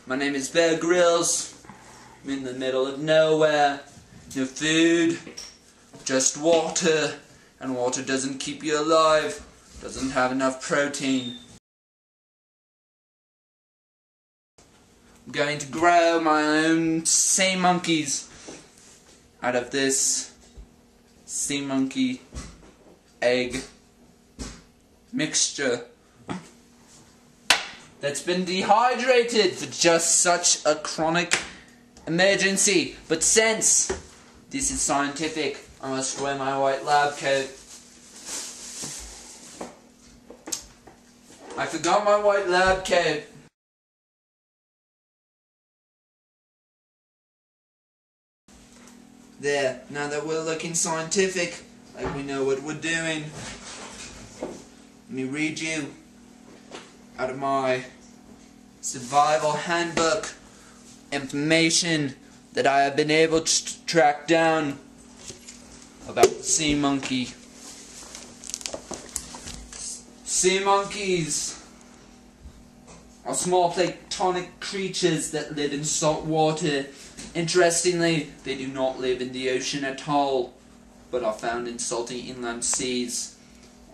My name is grylls. I'm in the middle of nowhere. No food, just water. And water doesn't keep you alive. Doesn't have enough protein. I'm going to grow my own sea monkeys out of this sea monkey egg mixture that's been dehydrated for just such a chronic emergency. But since this is scientific, I must wear my white lab coat. I forgot my white lab coat. There, now that we're looking scientific, like we know what we're doing, let me read you out of my survival handbook information that I have been able to track down about the sea monkey. Sea monkeys are small planktonic creatures that live in salt water. Interestingly, they do not live in the ocean at all, but are found in salty inland seas.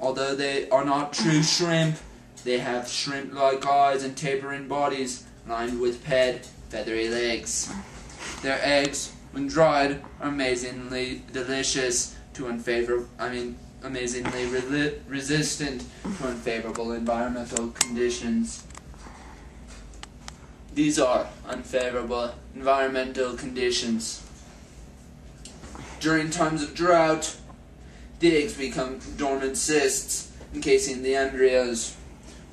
Although they are not true shrimp, they have shrimp-like eyes and tapering bodies, lined with paired, feathery legs. Their eggs, when dried, are amazingly delicious to amazingly resistant to unfavorable environmental conditions. These are unfavorable environmental conditions. During times of drought, the eggs become dormant cysts encasing the embryos.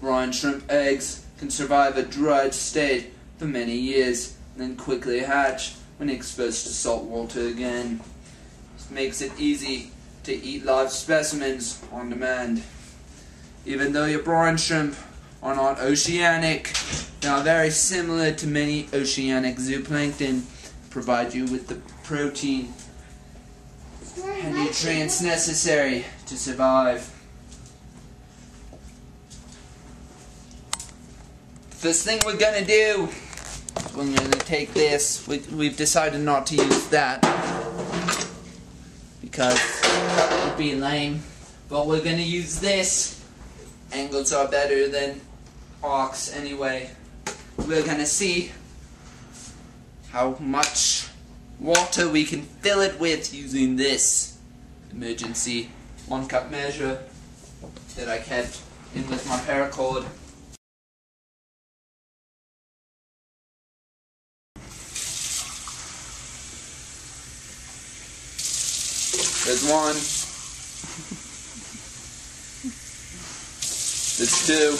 Brine shrimp eggs can survive a dried state for many years and then quickly hatch when exposed to salt water again. This makes it easy to eat live specimens on demand. Even though your brine shrimp are not oceanic, they are very similar to many oceanic zooplankton, provide you with the protein and nutrients necessary to survive. First thing we're gonna do, we're gonna take this. We've decided not to use that because that would be lame, but we're gonna use this. Angles are better than arcs anyway. We're gonna see how much water we can fill it with using this emergency 1 cup measure that I kept in with my paracord. There's 1. There's 2.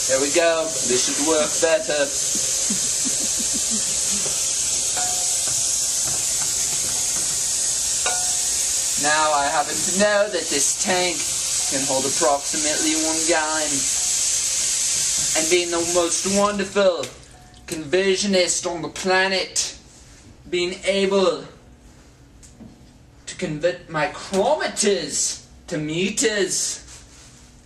There we go. This should work better. Now I happen to know that this tank can hold approximately 1 gallon. And being the most wonderful conversionist on the planet, being able to convert micrometers to meters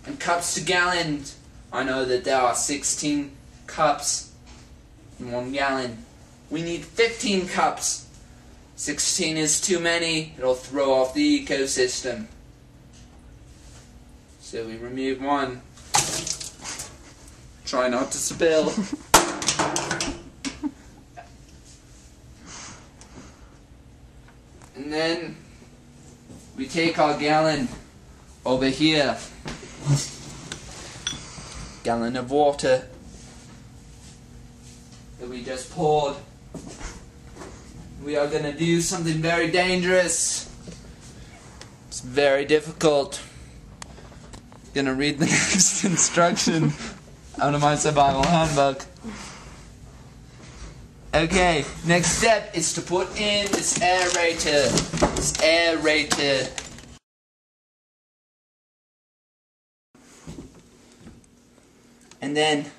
and cups to gallons, I know that there are 16 cups in 1 gallon. We need 15 cups. 16 is too many. It'll throw off the ecosystem. So we remove 1. Try not to spill. And then we take our gallon over here. Gallon of water that we just poured. We are going to do something very dangerous. It's very difficult. I'm going to read the next instruction out of my survival handbook. Okay, next step is to put in this aerator. This aerator. And then,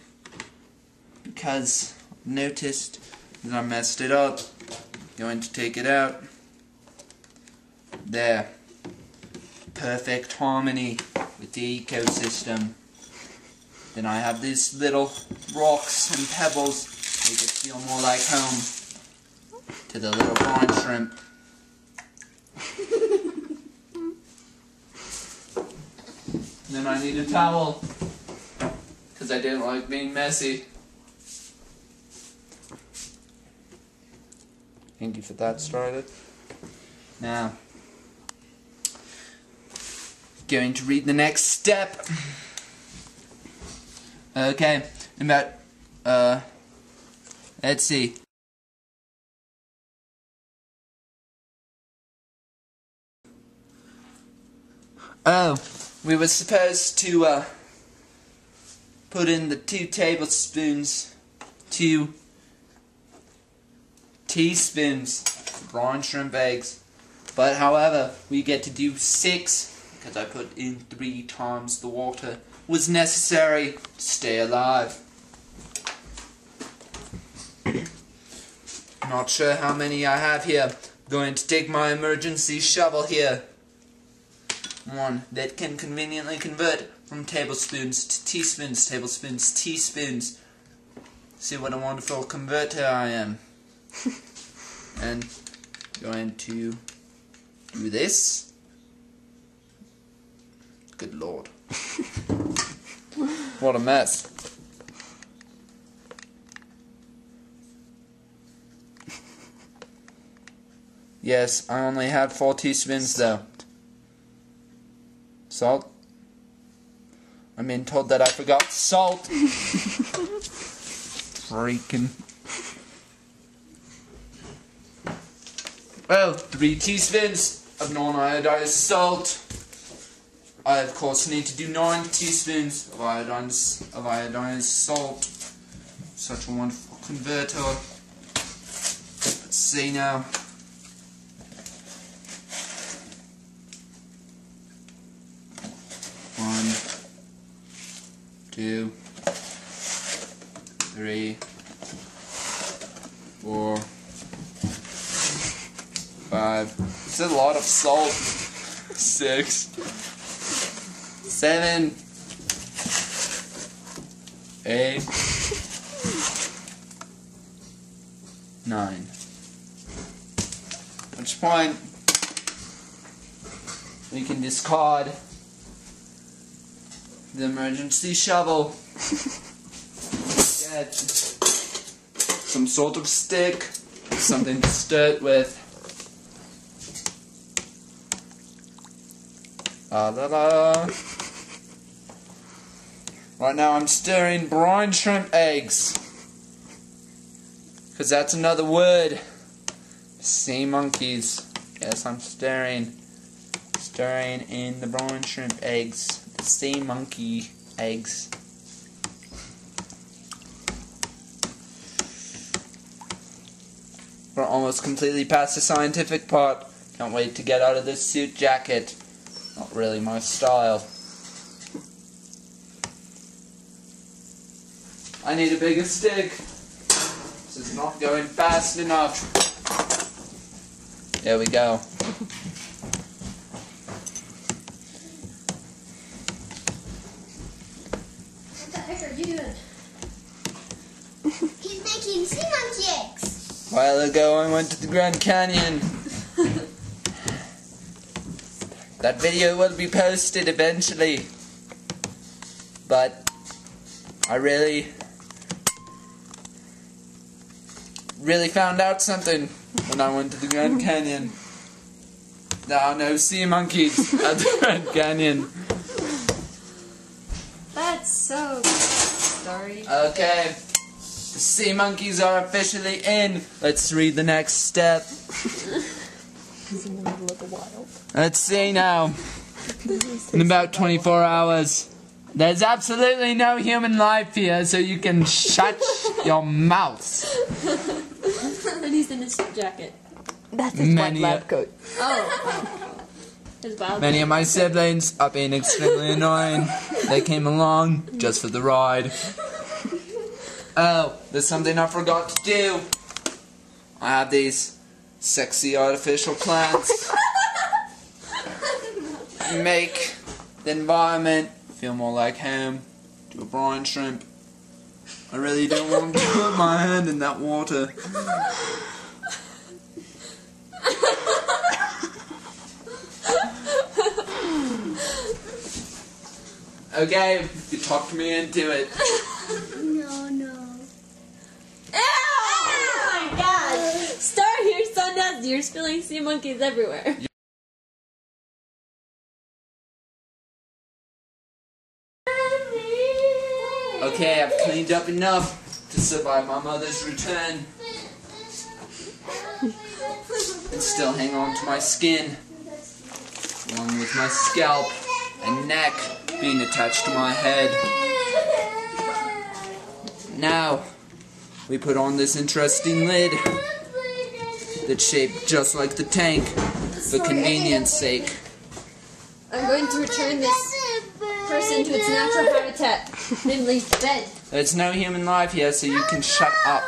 because I noticed that I messed it up, I'm going to take it out. There. Perfect harmony. with the ecosystem. Then I have these little rocks and pebbles make it feel more like home to the little brine shrimp. Then I need a towel because I didn't like being messy. Thank you for that, started. Now, going to read the next step. Okay, about, let's see. Oh, we were supposed to, put in the 2 teaspoons of brine shrimp eggs. But however, we get to do 6 because I put in 3 times the water was necessary to stay alive. Not sure how many I have here. Going to take my emergency shovel here. One that can conveniently convert from tablespoons to teaspoons, tablespoons, teaspoons. See what a wonderful converter I am. And going to do this. Good Lord. What a mess. Yes, I only had 4 teaspoons though. Salt? I'm being told that I forgot salt. Freaking. Well, 3 teaspoons of non-iodized salt. I of course need to do 9 teaspoons of iodized salt. Such a wonderful converter. Let's see now. One, 2, 3, 4, 5. It's a lot of salt. 6, 7, 8, 9. At which point we can discard the emergency shovel. Get some sort of stick, something to stir it with. La la la. Right now I'm stirring brine shrimp eggs. Because that's another word. Sea monkeys. Yes, I'm stirring in the brine shrimp eggs. The sea monkey eggs. We're almost completely past the scientific part. Can't wait to get out of this suit jacket. Not really my style. I need a bigger stick. This is not going fast enough. There we go. What the heck are you doing? He's making sea monkey eggs. A while ago I went to the Grand Canyon. That video will be posted eventually. But I really found out something when I went to the Grand Canyon. There are no sea monkeys at the Grand Canyon. That's so good. Sorry. Okay. The sea monkeys are officially in. Let's read the next step. He's in the middle of the wild. Let's see now. In about 24 hours. There's absolutely no human life here, so you can shut your mouth. And he's in his suit jacket. That's his white lab coat. Oh. His wild Many of my siblings are being extremely annoying. They came along just for the ride. Oh, there's something I forgot to do. I have these sexy artificial plants. Make the environment, feel more like home, do a brine shrimp. I really don't want to put my hand in that water. Okay, you talked me into it. No. Oh my god! Star, you're so nasty. You're spilling sea monkeys everywhere. Okay, I've cleaned up enough to survive my mother's return. And still hang on to my skin, along with my scalp and neck being attached to my head. Now, we put on this interesting lid that's shaped just like the tank, for convenience sake. I'm going to return this person to its natural habitat, namely bed. There's no human life here, so you can shut up.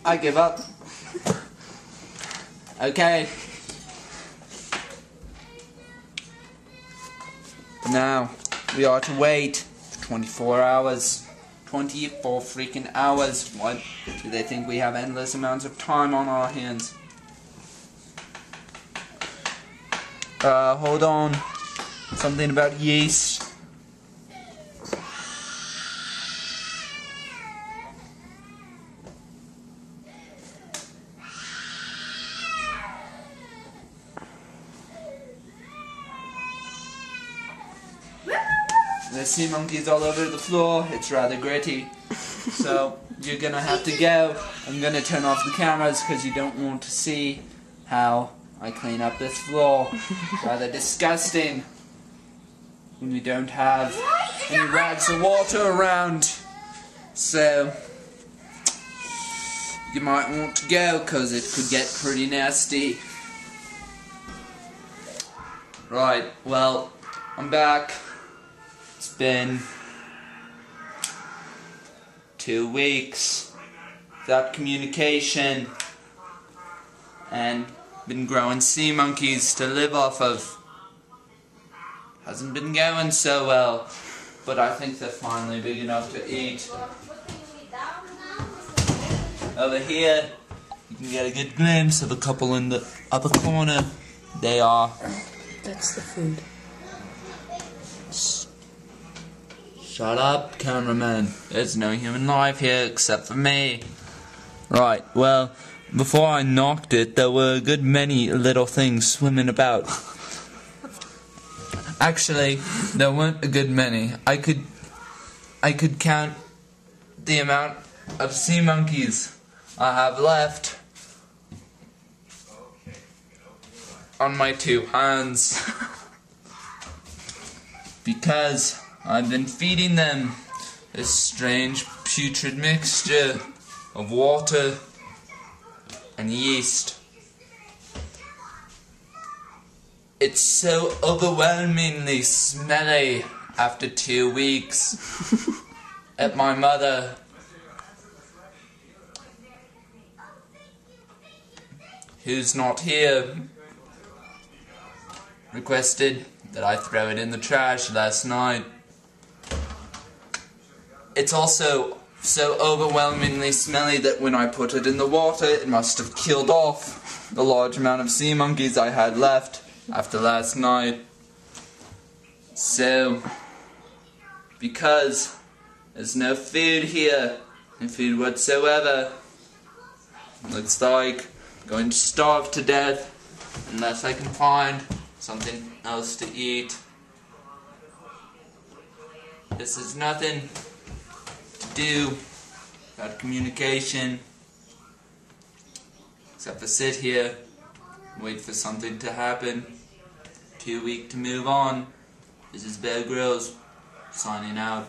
I give up. Okay. Now, we are to wait for 24 hours. 24 freaking hours. What? Do they think we have endless amounts of time on our hands? Hold on. Something about yeast. There's sea monkeys all over the floor. It's rather gritty. So you're gonna have to go. I'm gonna turn off the cameras because you don't want to see how I clean up this floor. Rather disgusting when we don't have any rags of water around. So you might want to go because it could get pretty nasty. Right, well, I'm back. It's been 2 weeks without communication and been growing sea monkeys to live off of. Hasn't been going so well, but I think they're finally big enough to eat. Over here, you can get a good glimpse of a couple in the upper corner. They are. That's the food. Shut up, cameraman. There's no human life here except for me. Right, well, before I knocked it, there were a good many little things swimming about. Actually, there weren't a good many. I could count the amount of sea monkeys I have left on my 2 hands. Because I've been feeding them this strange putrid mixture of water and yeast. It's so overwhelmingly smelly after 2 weeks at my mother. Who's not here requested that I throw it in the trash last night. It's also so overwhelmingly smelly that when I put it in the water, it must have killed off the large amount of sea monkeys I had left after last night. So, because there's no food here, no food whatsoever, looks like I'm going to starve to death unless I can find something else to eat. This is nothing to do without communication, except for sit here, wait for something to happen. Too weak to move on. This is Bear Grylls, signing out.